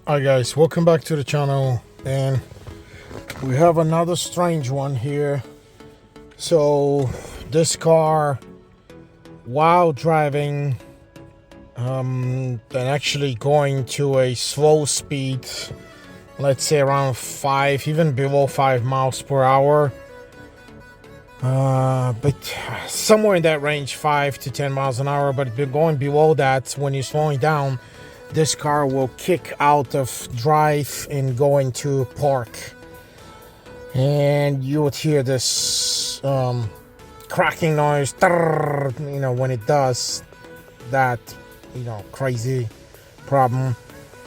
Hi guys, welcome back to the channel, and we have another strange one here. So this car, while driving and actually going to a slow speed, let's say around 5, even below 5 miles per hour, but somewhere in that range, 5 to 10 miles an hour, but going below that, when you're slowing down, this car will kick out of drive and go into park, and you would hear this cracking noise, when it does that, crazy problem.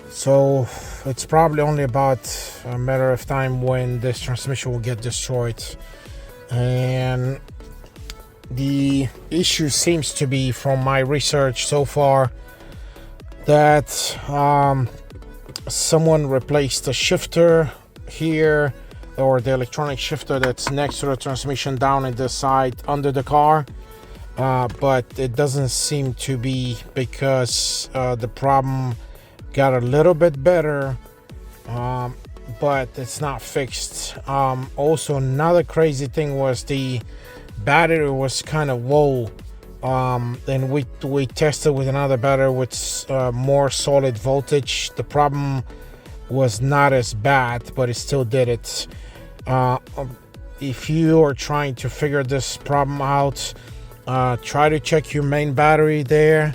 So it's probably only about a matter of time when this transmission will get destroyed. And the issue seems to be, from my research so far, that someone replaced the shifter here, or the electronic shifter that's next to the transmission down in the side under the car, but it doesn't seem to be, because the problem got a little bit better, but it's not fixed. Also, another crazy thing was the battery was kind of low. And we tested with another battery with more solid voltage. The problem was not as bad, but it still did it. If you are trying to figure this problem out, try to check your main battery there,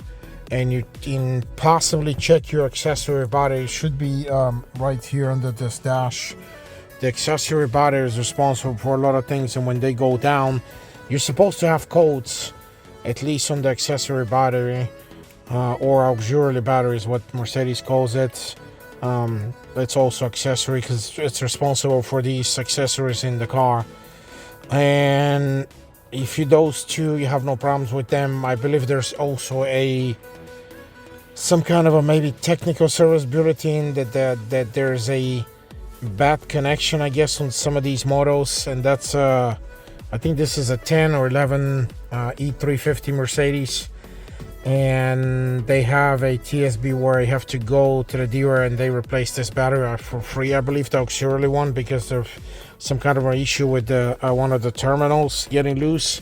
and you can possibly check your accessory battery. It should be right here under this dash. The accessory battery is responsible for a lot of things, and when they go down, you're supposed to have codes, at least on the accessory battery, or auxiliary battery is what Mercedes calls it. It's also accessory because it's responsible for these accessories in the car. And if you those two, you have no problems with them. I believe there's also some kind of a maybe technical service bulletin that there's a bad connection, I guess, on some of these models, and that's I think this is a 10 or 11 E350 Mercedes, and they have a TSB where you have to go to the dealer and they replace this battery for free, I believe, the auxiliary one, because there's some kind of an issue with the one of the terminals getting loose.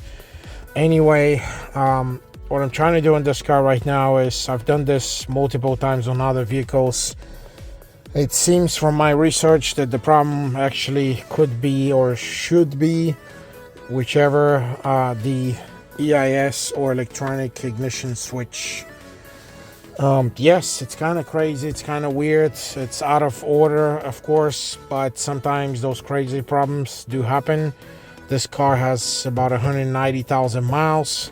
Anyway, what I'm trying to do in this car right now is, I've done this multiple times on other vehicles. It seems from my research that the problem actually could be, or should be, whichever, the EIS, or electronic ignition switch. Yes, it's kind of crazy, it's kind of weird, it's out of order, of course, but sometimes those crazy problems do happen. This car has about 190,000 miles,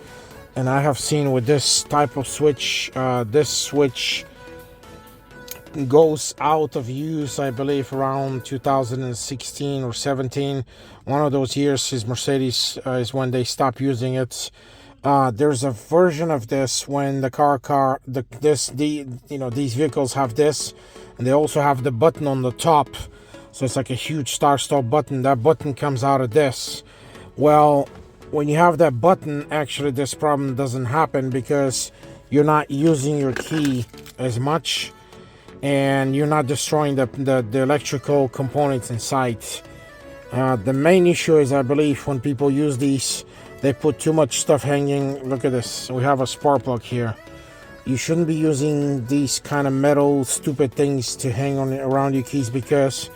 and I have seen with this type of switch, this switch goes out of use, I believe, around 2016 or 17. One of those years is Mercedes, is when they stopped using it. There's a version of this when these vehicles have this, and they also have the button on the top, so it's like a huge start-stop button. That button comes out of this. Well, when you have that button, actually this problem doesn't happen, because you're not using your key as much, and you're not destroying the electrical components inside. The main issue is, I believe, when people use these, they put too much stuff hanging. Look at this, we have a spark plug here. You shouldn't be using these kind of metal stupid things to hang on around your keys, because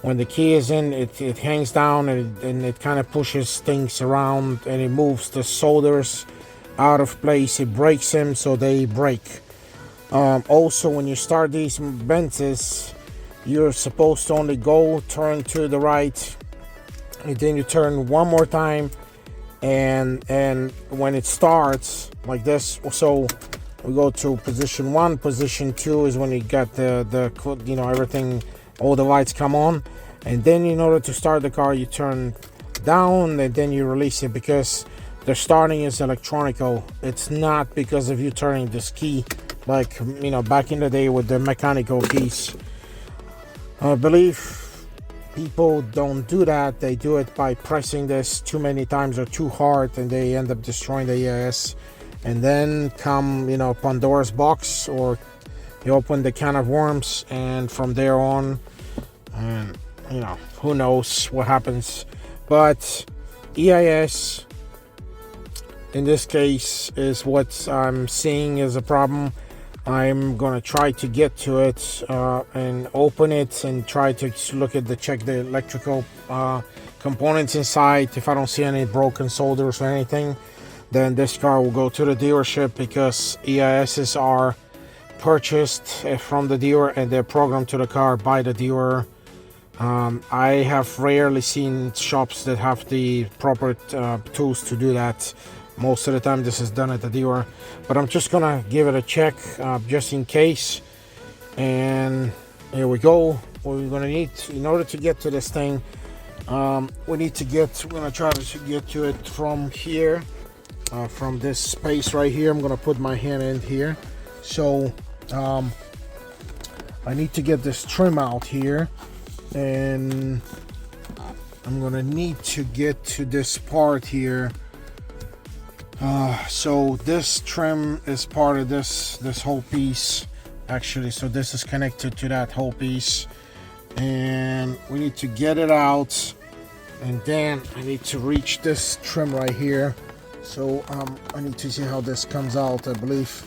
when the key is in, it hangs down, and it kind of pushes things around, and it moves the solders out of place. It breaks them, so they break. Also, when you start these Benzes, you're supposed to only turn to the right, and then you turn one more time, and when it starts like this, so we go to position 1. Position 2 is when you got the everything, all the lights come on, and then in order to start the car, you turn down, and then you release it, because the starting is electronical. It's not because of you turning this key, like back in the day with the mechanical keys. I believe people don't do that. They do it by pressing this too many times or too hard, and they end up destroying the EIS. And then come Pandora's box, or you open the can of worms, and from there on, and you know, who knows what happens. But EIS in this case is what I'm seeing as a problem. I'm gonna try to get to it and open it and try to look at check the electrical components inside. If I don't see any broken solders or anything, then this car will go to the dealership, because EISs are purchased from the dealer and they're programmed to the car by the dealer. I have rarely seen shops that have the proper tools to do that. Most of the time this is done at the dealer, but I'm just gonna give it a check just in case. And here we go. What we're gonna need in order to get to this thing, we're gonna try to get to it from here, from this space right here. I'm gonna put my hand in here. So I need to get this trim out here, and I'm gonna need to get to this part here. So this trim is part of this whole piece, actually. So this is connected to that whole piece, and we need to get it out, and then I need to reach this trim right here. So I need to see how this comes out. I believe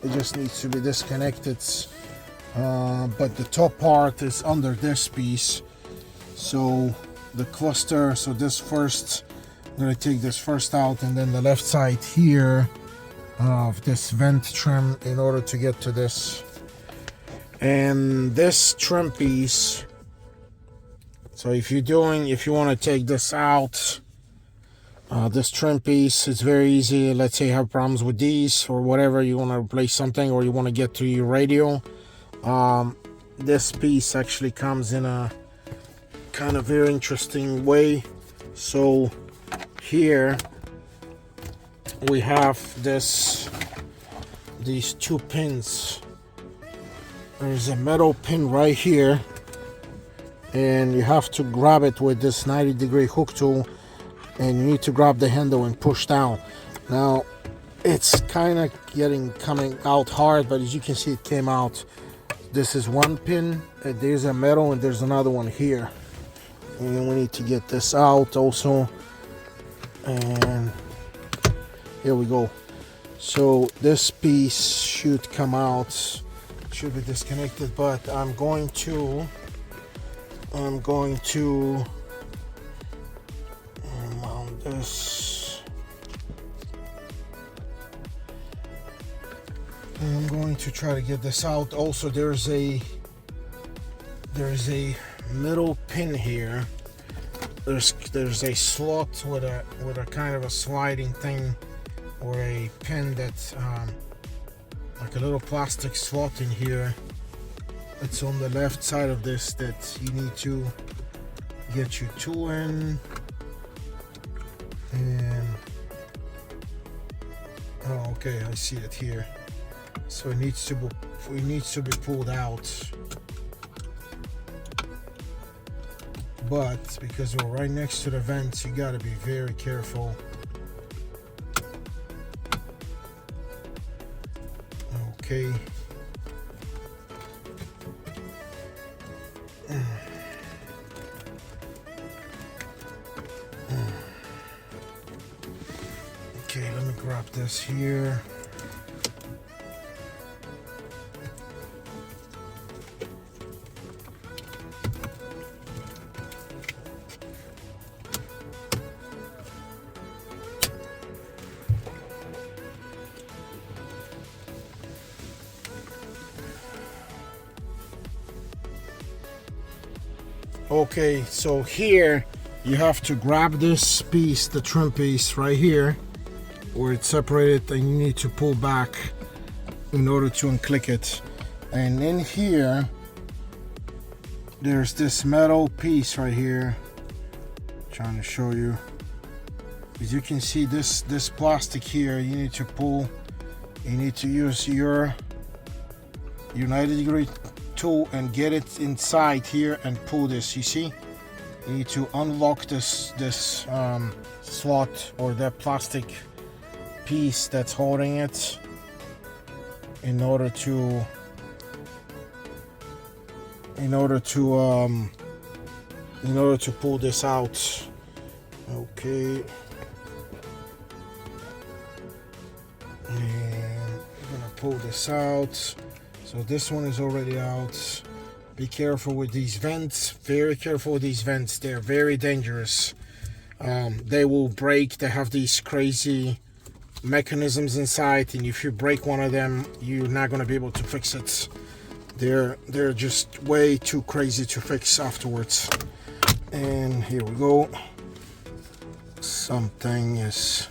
it just needs to be disconnected, but the top part is under this piece. So the cluster, so this first, I'm going to take this first out, and then the left side here of this vent trim in order to get to this. And this trim piece, so if you want to take this out, this trim piece, it's very easy. Let's say you have problems with these or whatever, you want to replace something, or you want to get to your radio. This piece actually comes in a kind of very interesting way. So here we have these two pins. There's a metal pin right here, and you have to grab it with this 90-degree hook tool, and you need to grab the handle and push down. Now it's kind of coming out hard, but as you can see, it came out. This is one pin, there's a metal, and there's another one here, and we need to get this out also. And here we go. So this piece should come out, should be disconnected, but I'm going to mount this. I'm going to try to get this out. Also, there's a middle pin here. There's a slot with a kind of a sliding thing, or a pin that's like a little plastic slot in here. It's on the left side of this that you need to get your tool in. And oh, okay, I see it here. So it needs to be pulled out. But because we're right next to the vents, you gotta be very careful. Okay. Okay, let me grab this here. Okay, so here you have to grab this piece, the trim piece right here, where it's separated, and you need to pull back in order to unclick it. And in here, there's this metal piece right here. I'm trying to show you. As you can see, this plastic here, you need to pull. You need to use your 90-degree tool and get it inside here and pull this. You see, you need to unlock this slot, or that plastic piece that's holding it, in order to in order to pull this out. Okay. And I'm gonna pull this out. So this one is already out. Be careful with these vents. Very careful with these vents. They're very dangerous. They will break. They have these crazy mechanisms inside, and if you break one of them, you're not gonna be able to fix it. They're just way too crazy to fix afterwards. And here we go. Something is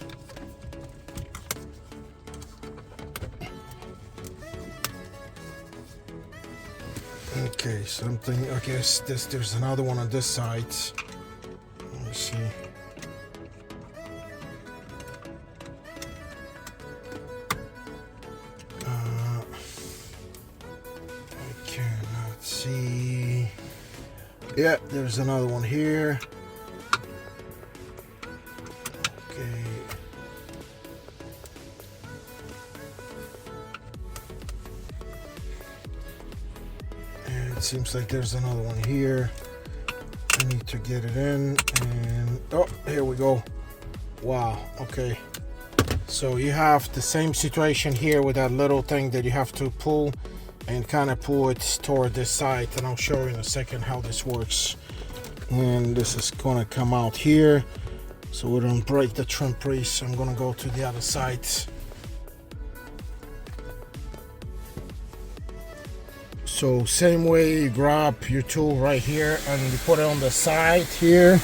okay. Something. I guess there's another one on this side. Let me see. I cannot see. Yeah, there's another one here. Okay. And it seems like there's another one here. I need to get it in, and oh, here we go. Wow, okay. So you have the same situation here with that little thing that you have to pull and kind of pull it toward this side, and I'll show you in a second how this works. And this is gonna come out here, so we don't break the trim piece. I'm gonna go to the other side. So same way, you grab your tool right here and you put it on the side here,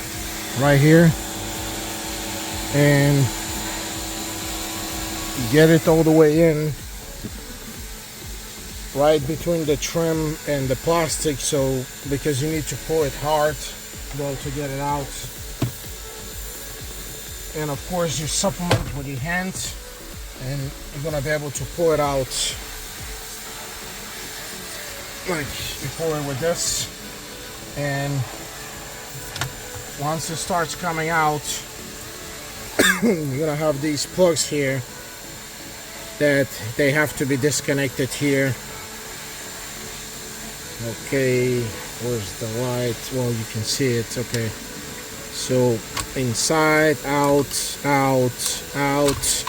right here, and you get it all the way in, right between the trim and the plastic. So because you need to pull it hard to get it out, and of course you supplement with your hands, and you're gonna be able to pull it out. Like you pull it with this, and once it starts coming out, you're gonna have these plugs here that they have to be disconnected here. Okay, where's the light? Well, you can see it. Okay, so inside, out, out, out,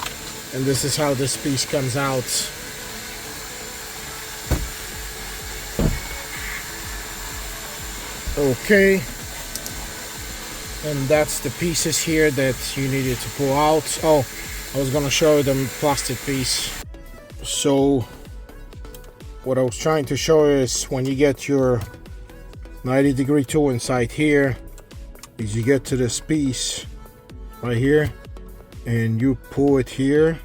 and this is how this piece comes out. Okay, and that's the pieces here that you needed to pull out. Oh, I was gonna show you the plastic piece. So what I was trying to show you is when you get your 90-degree tool inside here, is you get to this piece right here and you pull it here,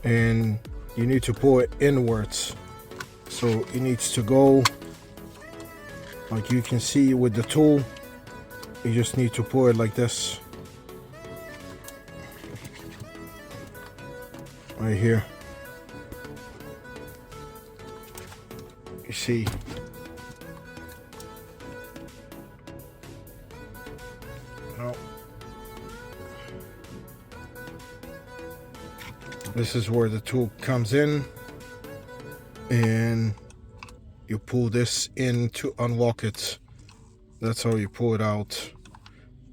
and you need to pull it inwards. So it needs to go, like you can see with the tool, you just need to pull it like this. Right here. You see. No. This is where the tool comes in, and you pull this in to unlock it. That's how you pull it out,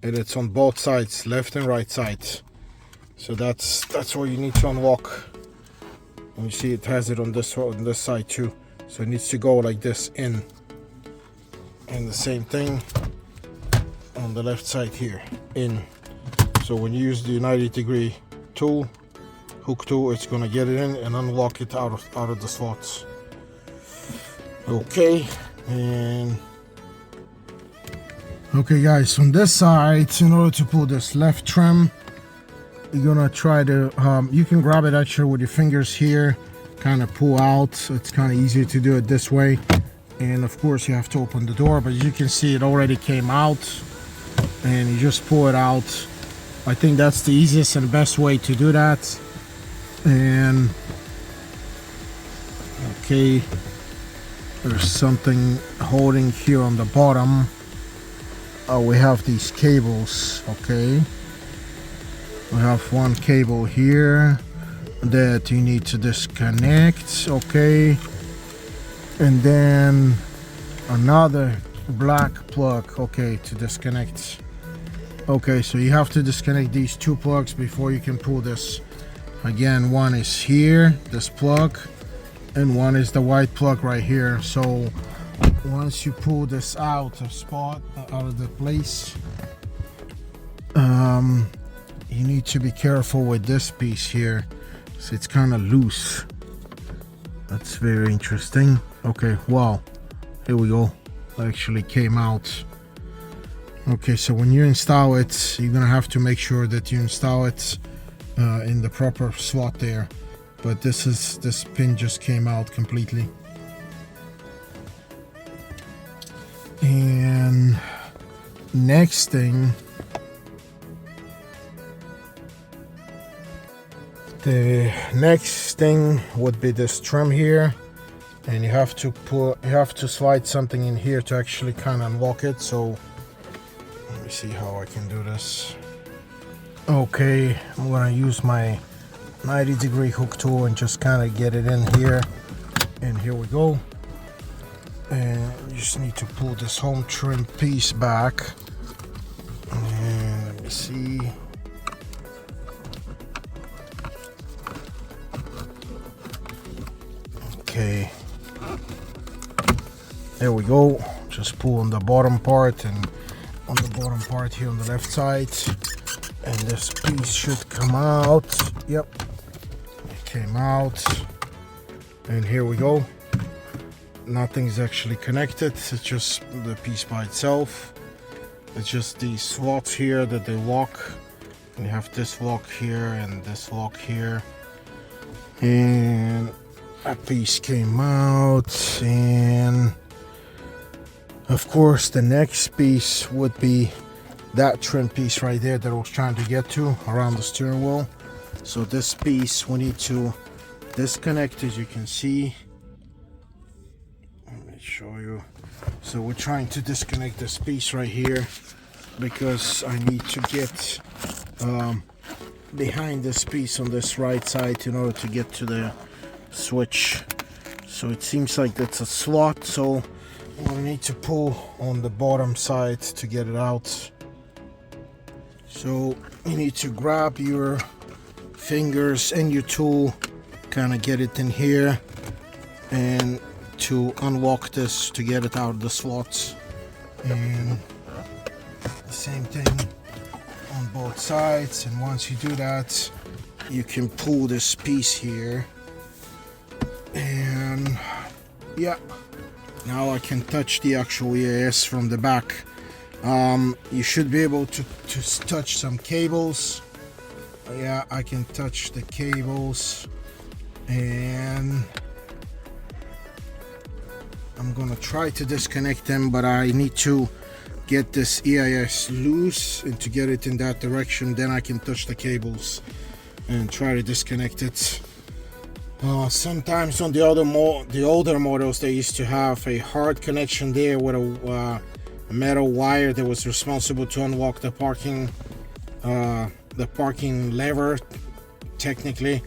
and it's on both sides, left and right side. So that's where you need to unlock. And you see it has it on this side too. So it needs to go like this in, and the same thing on the left side here, in. So when you use the 90-degree tool, hook tool, it's gonna get it in and unlock it out of the slots. Okay, and okay guys, on this side, in order to pull this left trim, you're gonna try to you can grab it actually with your fingers here, kind of pull out. It's kind of easier to do it this way, and of course you have to open the door, but as you can see, it already came out, and you just pull it out. I think that's the easiest and best way to do that. And okay, there's something holding here on the bottom. We have these cables. Okay, we have one cable here that you need to disconnect. Okay, and then another black plug, okay, to disconnect. Okay, so you have to disconnect these two plugs before you can pull this. Again, one is here, this plug, and one is the white plug right here. So once you pull this out of spot, out of the place, you need to be careful with this piece here. So it's kind of loose. That's very interesting. Okay, wow, here we go. It actually came out. Okay, so when you install it, you're gonna have to make sure that you install it in the proper slot there. But this pin just came out completely. And next thing, the next thing would be this trim here, and you have to slide something in here to actually kind of unlock it. So let me see how I can do this. Okay, I'm gonna use my 90-degree hook tool and just kind of get it in here, and here we go. And you just need to pull this home trim piece back, and let me see. Okay, there we go. Just pull on the bottom part, and on the bottom part here on the left side, and this piece should come out. Yep, it came out, and here we go. Nothing's actually connected, it's just the piece by itself. It's just these slots here that they lock, and you have this lock here and this lock here, and that piece came out. And of course the next piece would be that trim piece right there that I was trying to get to around the steering wheel. So this piece we need to disconnect, as you can see. Let me show you. So we're trying to disconnect this piece right here because I need to get behind this piece on this right side in order to get to the switch. So it seems like that's a slot, so we need to pull on the bottom side to get it out. So you need to grab your fingers and your tool, kind of get it in here, and to unlock this to get it out of the slots. And the same thing on both sides. And once you do that, you can pull this piece here, and yeah, now I can touch the actual EAS from the back. You should be able to touch some cables. Yeah, I can touch the cables, and I'm gonna try to disconnect them, but I need to get this EIS loose, and to get it in that direction, then I can touch the cables and try to disconnect it. Sometimes on the older models, they used to have a hard connection there with a metal wire that was responsible to unlock the parking lever. Technically,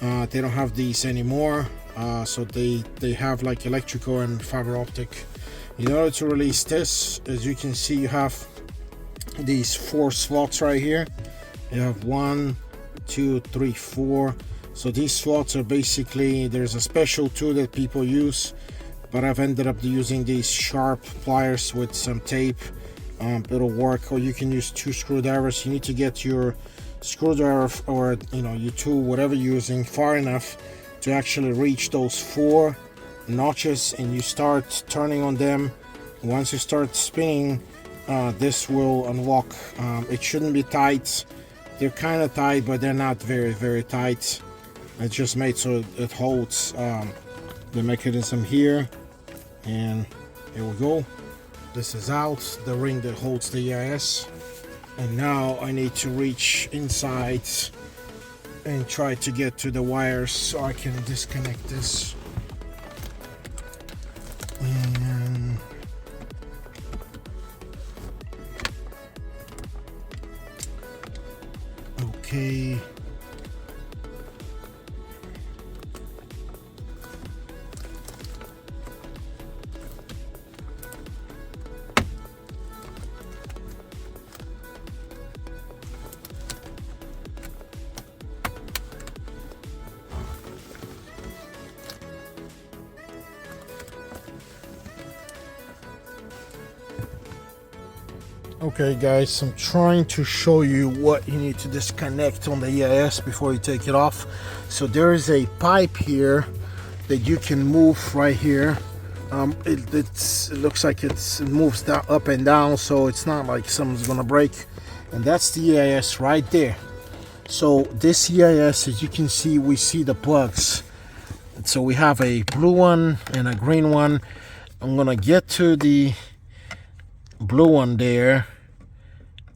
they don't have these anymore. So they have like electrical and fiber optic. In order to release this, as you can see, you have these 4 slots right here. You have 1, 2, 3, 4. So these slots are basically, there's a special tool that people use, but I've ended up using these sharp pliers with some tape. It'll work, or you can use 2 screwdrivers. You need to get your screwdriver, or your tool, whatever you're using, far enough to actually reach those 4 notches, and you start turning on them. Once you start spinning, this will unlock. It shouldn't be tight. They're kind of tight, but they're not very, very tight. It's just made so it holds the mechanism here, and here we go. This is out, the ring that holds the EIS, and now I need to reach inside and try to get to the wires so I can disconnect this. And okay, Okay guys, I'm trying to show you what you need to disconnect on the EIS before you take it off. So there is a pipe here that you can move right here. It looks like it moves down, up and down, so it's not like something's gonna break. And that's the EIS right there. So this EIS, as you can see, we see the plugs. So we have a blue one and a green one. I'm gonna get to the blue one there,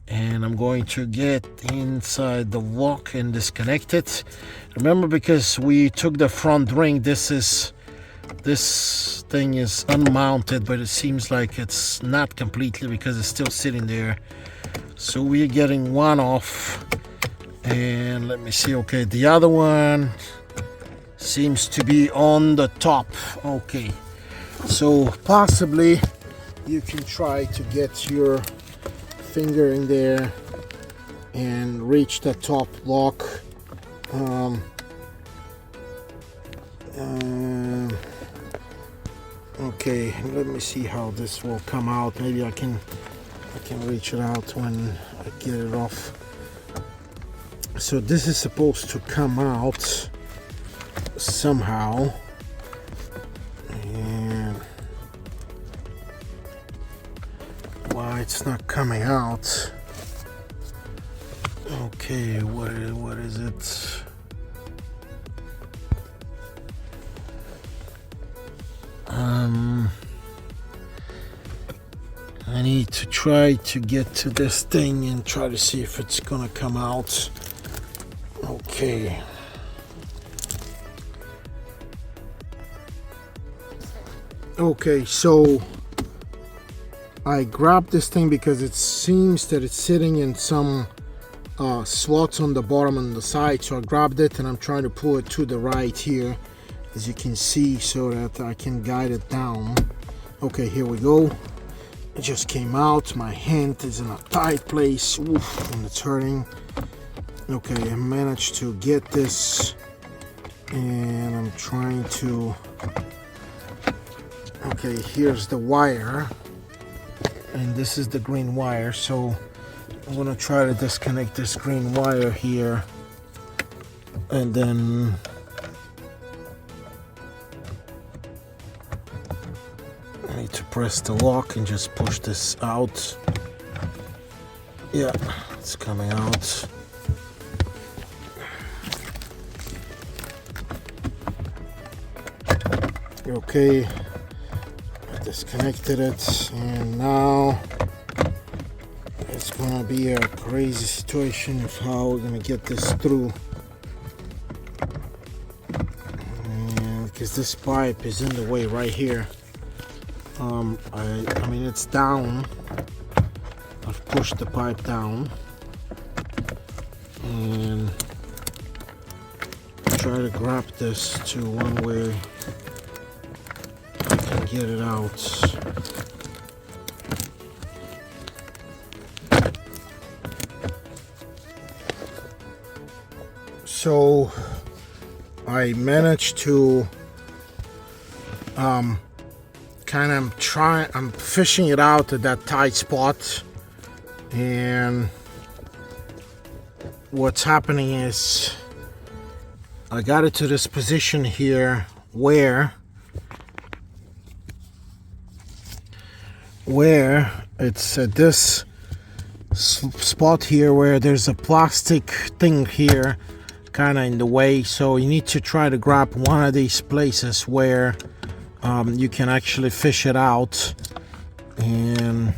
and I'm going to get inside the lock and disconnect it. Remember, because we took the front ring, this thing is unmounted, but it seems like it's not completely because it's still sitting there. So we're getting one off, and let me see. Okay, the other one seems to be on the top. Okay, so possibly you can try to get your finger in there and reach the top lock. Okay, let me see how this will come out. Maybe I can reach it out when I get it off. So this is supposed to come out somehow, and why it's not coming out? Okay, what is it? I need to try to get to this thing and try to see if it's gonna come out. Okay. Okay, so I grabbed this thing because it seems that it's sitting in some slots on the bottom and the side. So I grabbed it and I'm trying to pull it to the right here, as you can see, so that I can guide it down. Okay, here we go. It just came out. My hand is in a tight place. Oof, and it's hurting. Okay, I managed to get this, and I'm trying to... Okay, here's the wire, and this is the green wire. So I'm gonna try to disconnect this green wire here, and then I need to press the lock and just push this out. Yeah, it's coming out. Okay, I disconnected it, and now it's gonna be a crazy situation of how we're gonna get this through. And because this pipe is in the way right here. I mean, it's down. I've pushed the pipe down and try to grab this to one way I can get it out. So I managed to I'm fishing it out at that tight spot, and what's happening is I got it to this position here where it's at this spot here where there's a plastic thing here kind of in the way. So you need to try to grab one of these places where you can actually fish it out, and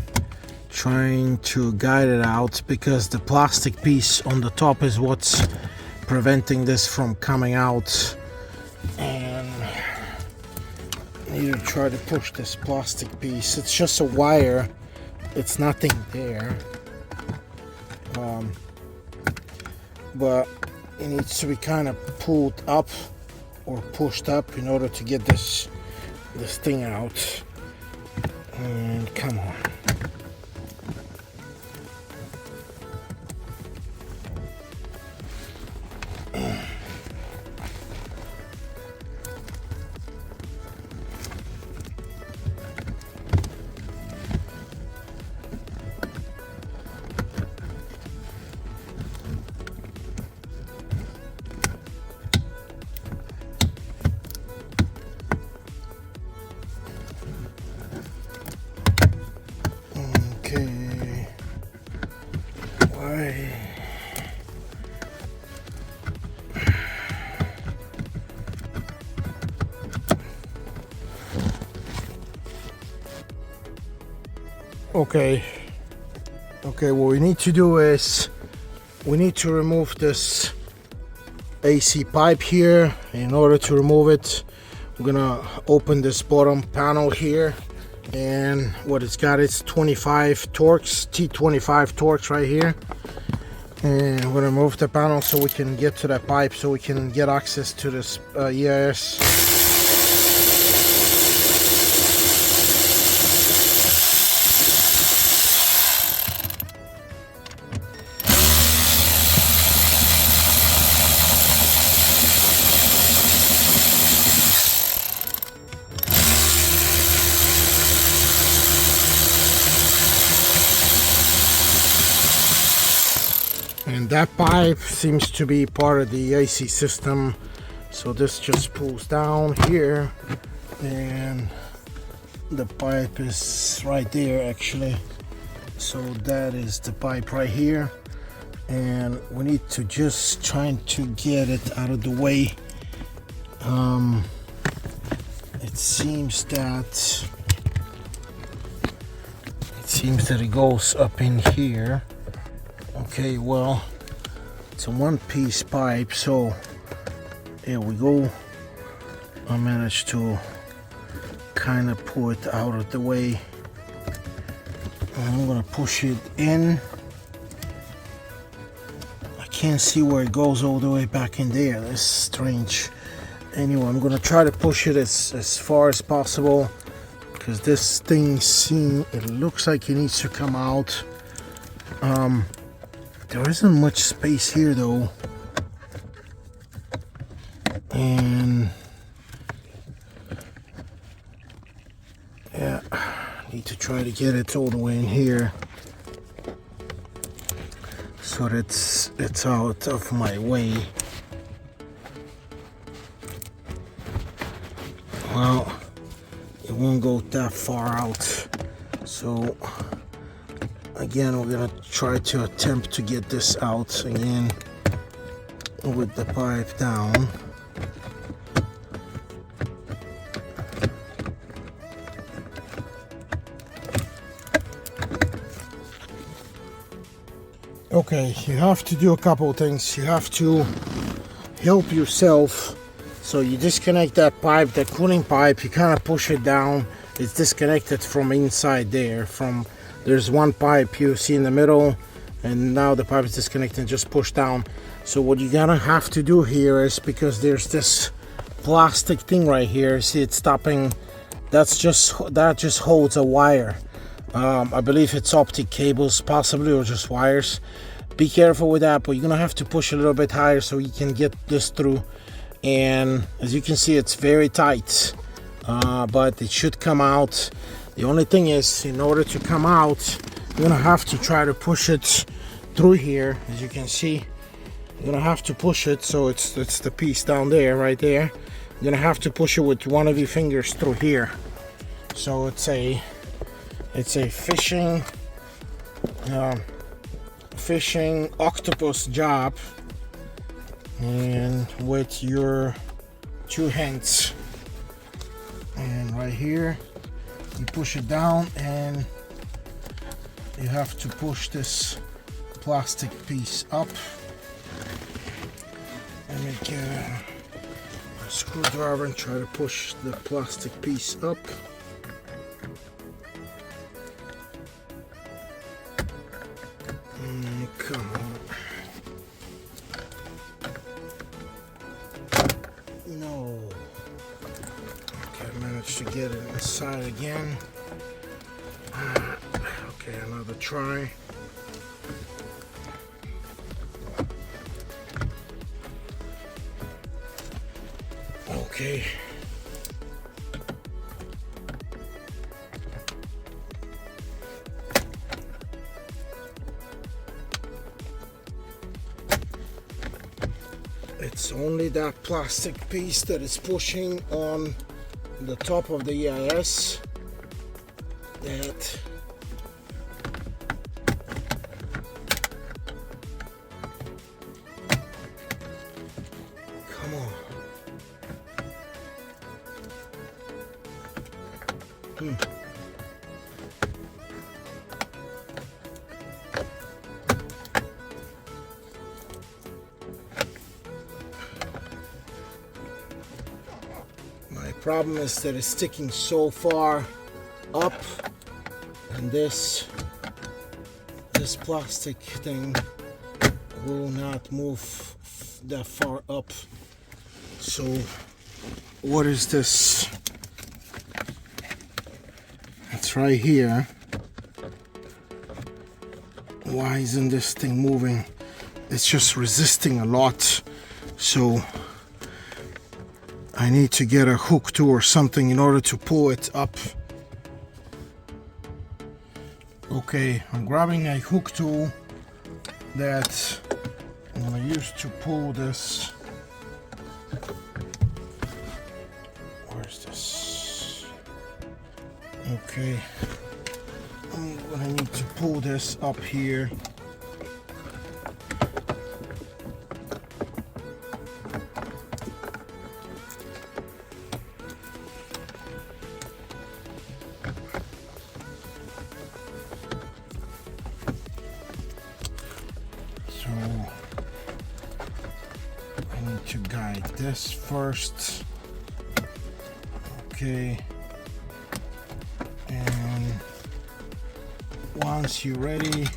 trying to guide it out, because the plastic piece on the top is what's preventing this from coming out. And I need to try to push this plastic piece. It's just a wire, it's nothing there, but it needs to be kind of pulled up or pushed up in order to get this thing out. And come on. right. Okay, what we need to do is we need to remove this AC pipe here. In order to remove it, we're gonna open this bottom panel here, and what it's got is 25 Torx, T25 Torx right here. And we're gonna remove the panel so we can get to that pipe, so we can get access to this EIS. And that pipe seems to be part of the AC system, so this just pulls down here, and the pipe is right there actually. So that is the pipe right here, and we need to just try to get it out of the way. It seems that it goes up in here. Okay, well, it's a one-piece pipe, so here we go. I managed to kind of pull it out of the way. I'm gonna push it in. I can't see where it goes all the way back in there. That's strange. Anyway, I'm gonna try to push it as far as possible, because this thing it looks like it needs to come out. There isn't much space here though, and yeah, need to try to get it all the way in here so that it's out of my way. Well, it won't go that far out, so again, we're gonna try to attempt to get this out again with the pipe down. Okay, you have to do a couple of things. You have to help yourself. So you disconnect that pipe, that cooling pipe, you kind of push it down. It's disconnected from inside there. There's one pipe you see in the middle, and now the pipe is disconnected, just push down. So what you're gonna have to do here is, because there's this plastic thing right here, see it's stopping, that just holds a wire. I believe it's optic cables possibly, or just wires. Be careful with that, but you're gonna have to push a little bit higher so you can get this through. And as you can see, it's very tight, but it should come out. The only thing is, in order to come out, you're gonna have to try to push it through here. As you can see, you're gonna have to push it, so it's the piece down there, right there. You're gonna have to push it with one of your fingers through here. So it's a fishing octopus job, and with your two hands. And right here, you push it down, and you have to push this plastic piece up. And make a screwdriver and try to push the plastic piece up. Come on. No. Okay, I managed to get it inside again. Okay, another try. Okay. It's only that plastic piece that is pushing on the top of the EIS Problem is that it's sticking so far up, and this plastic thing will not move that far up. So what is this? It's right here. Why isn't this thing moving? It's just resisting a lot. So I need to get a hook tool or something in order to pull it up. Okay, I'm grabbing a hook tool that I'm gonna use to pull this. Where's this? Okay, I'm gonna need to pull this up here. So I need to guide this first. Okay, and once you're ready,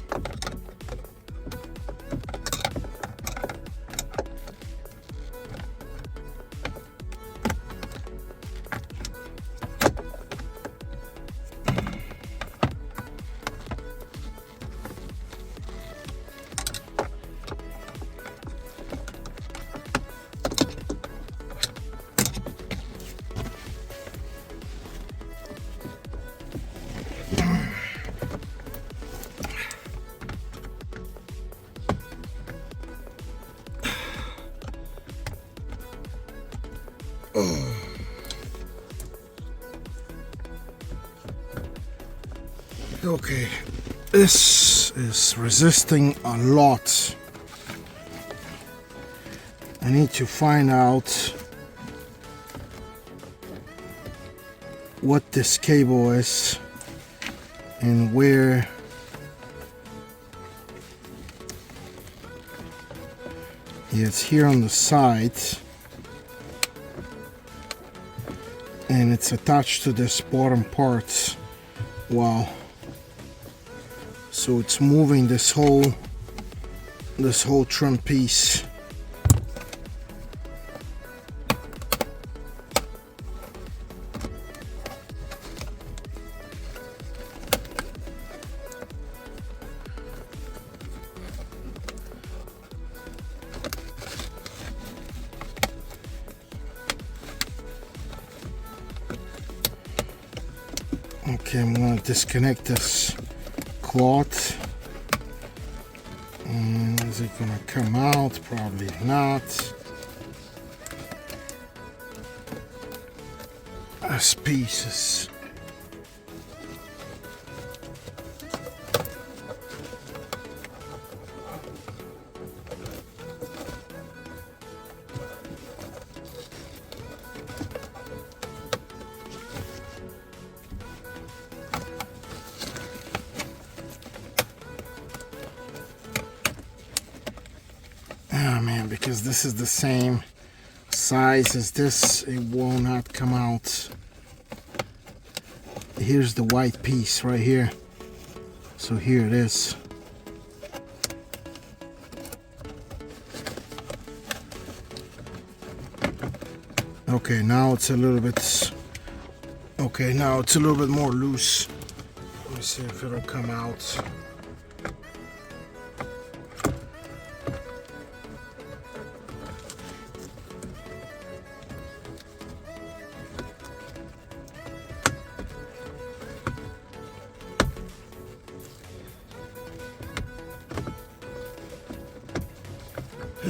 okay, this is resisting a lot. I need to find out what this cable is and where it's here on the side, and it's attached to this bottom part. Wow. So it's moving this whole trim piece. Okay, I'm gonna disconnect this cloth. Is it gonna come out? Probably not. As pieces. Oh man, because this is the same size as this, it will not come out. Here's the white piece right here. So here it is. Okay, now it's a little bit, okay, now it's a little bit more loose. Let me see if it'll come out.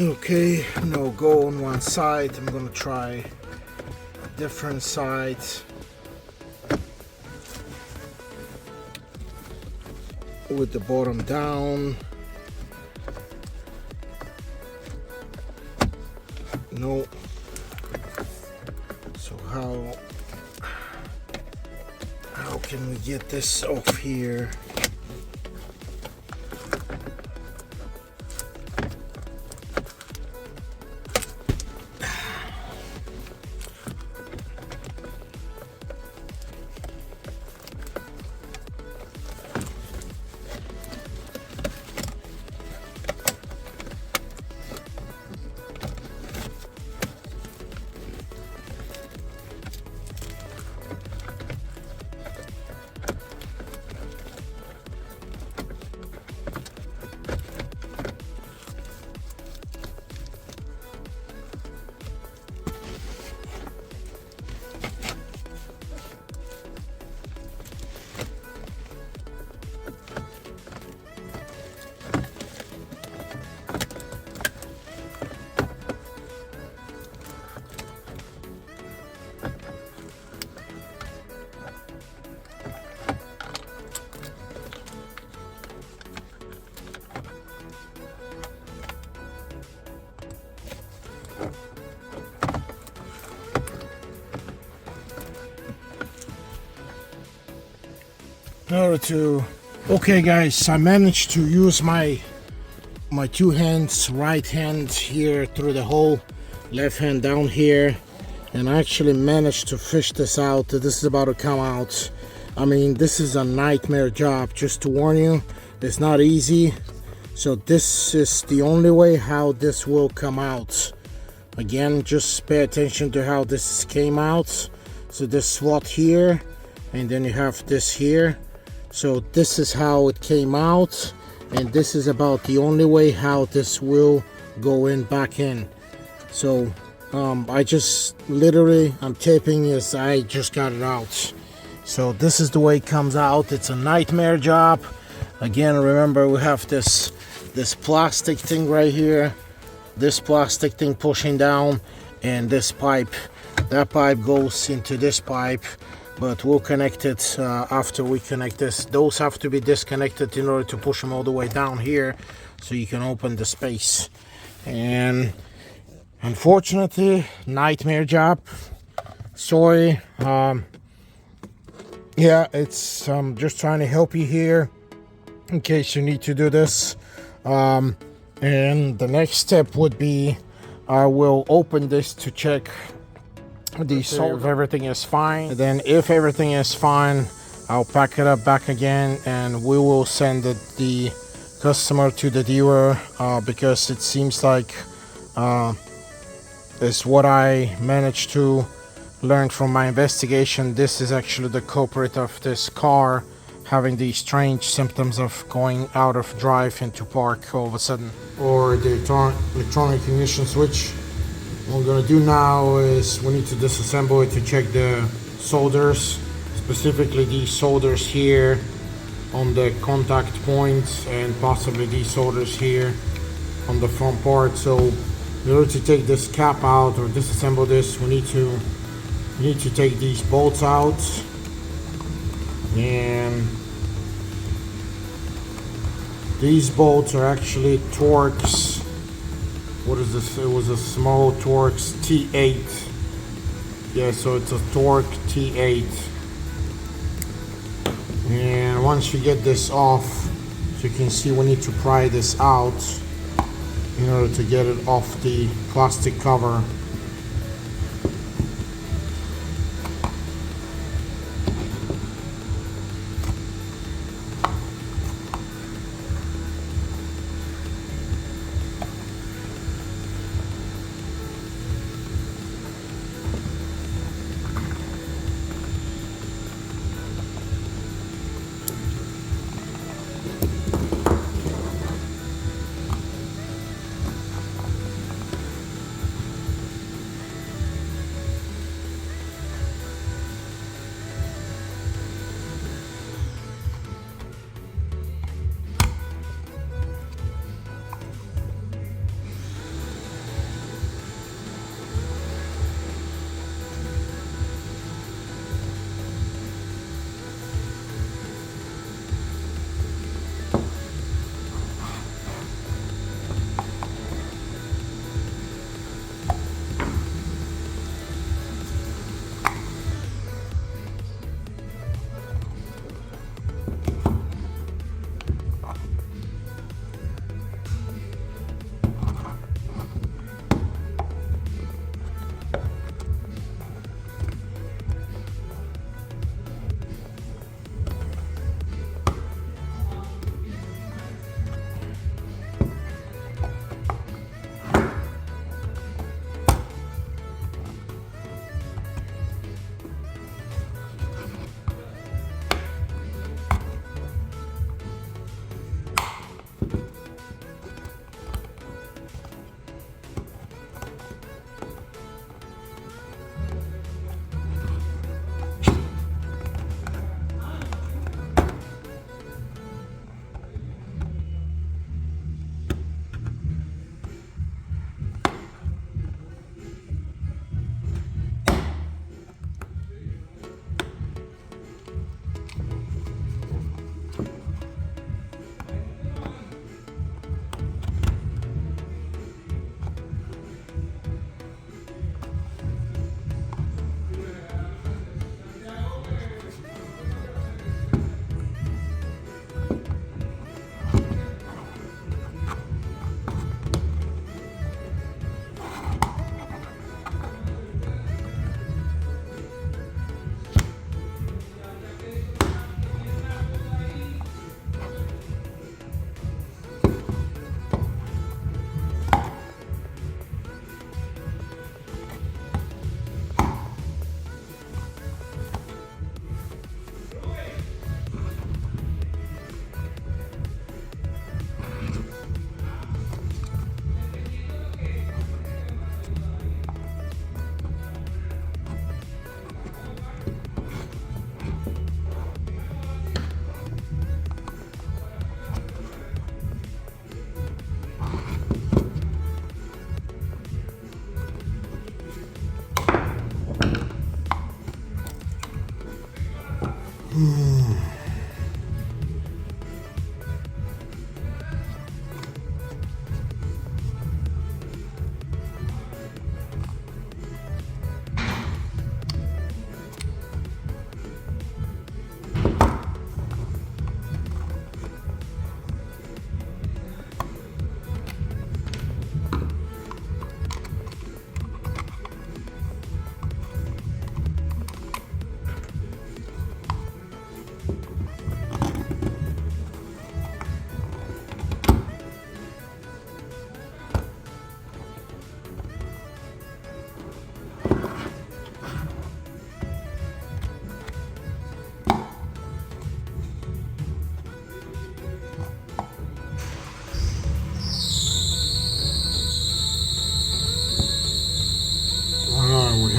Okay, no go on one side. I'm gonna try different sides with the bottom down. No. So how can we get this off here? in order to. Okay guys, I managed to use my two hands, right hand here through the hole, left hand down here, and I actually managed to fish this out. This is about to come out. I mean, this is a nightmare job, just to warn you. It's not easy. So this is the only way how this will come out. Again, just pay attention to how this came out. So this slot here, and then you have this here. So this is how it came out, and this is about the only way how this will go in back in. So I just literally, I'm taping this, I just got it out. So this is the way it comes out. It's a nightmare job. Again, remember, we have this plastic thing right here, this plastic thing pushing down, and this pipe. That pipe goes into this pipe, but we'll connect it after we connect this. Those have to be disconnected in order to push them all the way down here so you can open the space. And unfortunately, nightmare job. Sorry. Yeah, it's just trying to help you here in case you need to do this. And the next step would be I will open this to check the solder if everything is fine. And then if everything is fine, I'll pack it up back again and we will send the customer to the dealer because it seems like is what I managed to learn from my investigation. This is actually the culprit of this car having these strange symptoms of going out of drive into park all of a sudden. Or the electronic ignition switch. What we're going to do now is we need to disassemble it to check the solders, specifically these solders here on the contact points and possibly these solders here on the front part. So in order to take this cap out or disassemble this, we need to take these bolts out, and these bolts are actually Torx. What is this? It was a small Torx T8. Yeah, so it's a Torx T8. And once you get this off, so you can see we need to pry this out in order to get it off the plastic cover.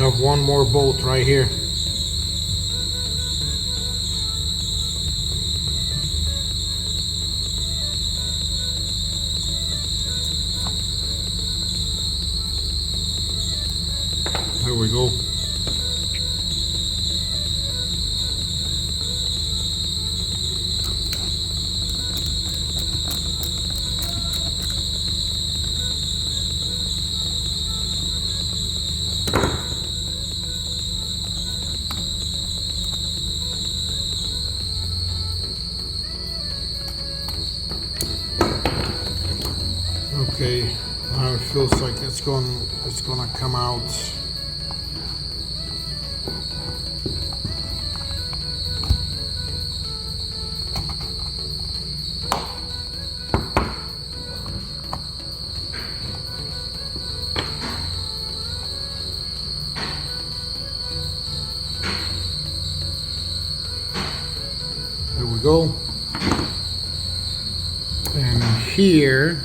have one more bolt right here. There we go. Okay, now it feels like it's gonna come out. There we go. And here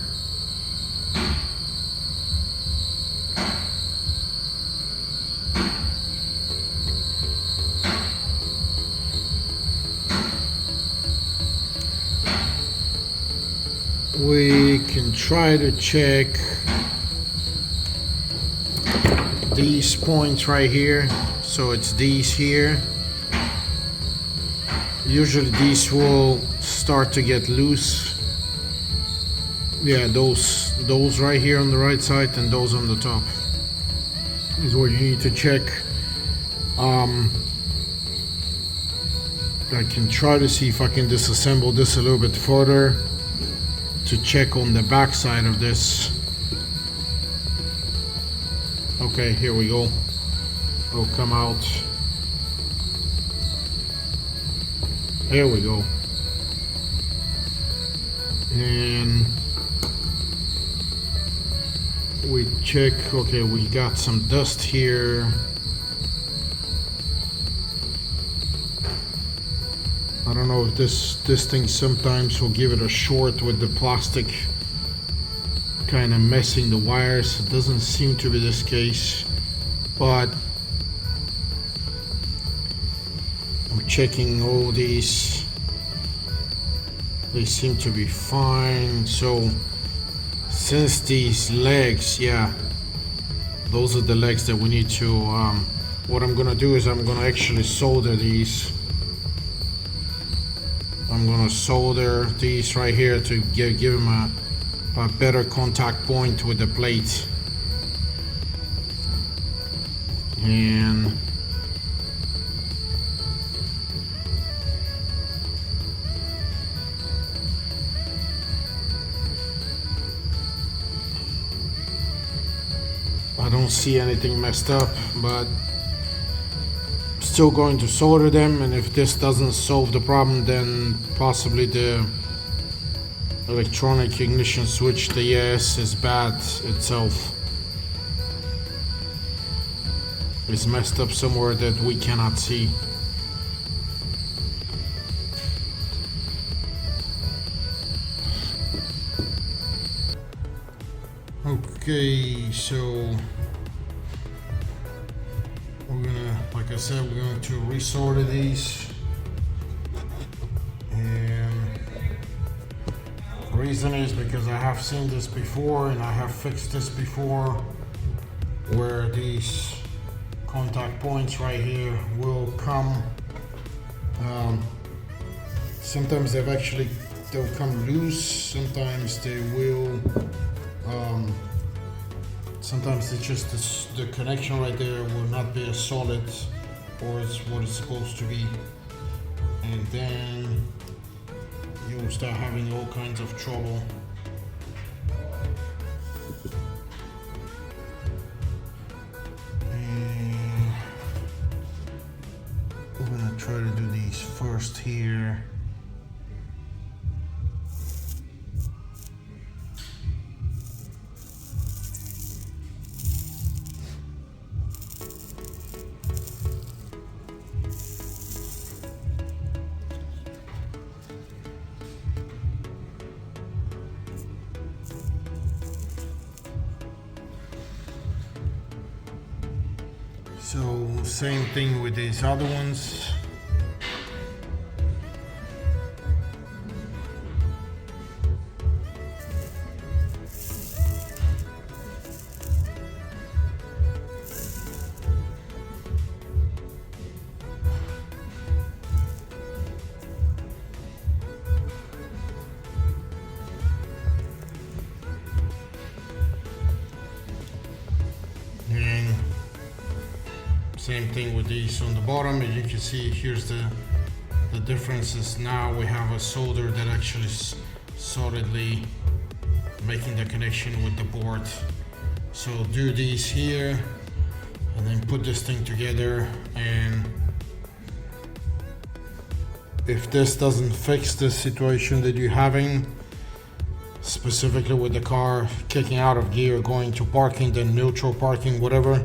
we can try to check these points right here. So it's these here. Usually these will start to get loose. Yeah, those right here on the right side and those on the top is what you need to check. I can try to see if I can disassemble this a little bit further to check on the back side of this. Okay, here we go. It'll come out. There we go. And we check, okay, we got some dust here. I don't know if this thing sometimes will give it a short with the plastic kind of messing the wires. It doesn't seem to be this case, but I'm checking all these. They seem to be fine. So since these legs, yeah, those are the legs that we need to, what I'm gonna do is I'm gonna actually solder these. I'm gonna solder these right here to give them a better contact point with the plate. And I don't see anything messed up, but still going to solder them, and if this doesn't solve the problem, then possibly the electronic ignition switch, the ES, is bad itself. It's messed up somewhere that we cannot see. Okay, so we're gonna, like I said, we're going to resolder these, and the reason is because I have seen this before and I have fixed this before, where these contact points right here will come. Sometimes they'll come loose. Sometimes they will. Sometimes it's just the connection right there will not be as solid, or it's what it's supposed to be, and then you'll start having all kinds of trouble. And we're gonna try to do these first here. So same thing with these other ones. And same thing with these on the bottom. As you can see, here's the differences. Now we have a solder that actually is solidly making the connection with the board. So do these here and then put this thing together, and if this doesn't fix the situation that you're having, specifically with the car kicking out of gear, going to parking, then neutral parking, whatever,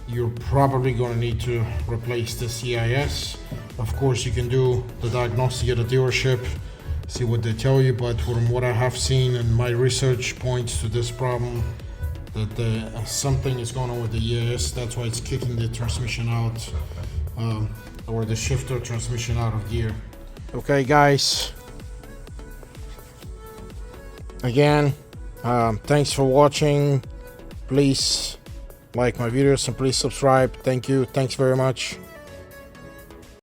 you're probably going to need to replace the CIS. Of course, you can do the diagnostic at a dealership, see what they tell you, but from what I have seen and my research points to this problem, that something is going on with the EAS. That's why it's kicking the transmission out, or the shifter transmission out of gear. Okay guys, again, thanks for watching. Please like my videos and please subscribe. Thank you. Thanks very much.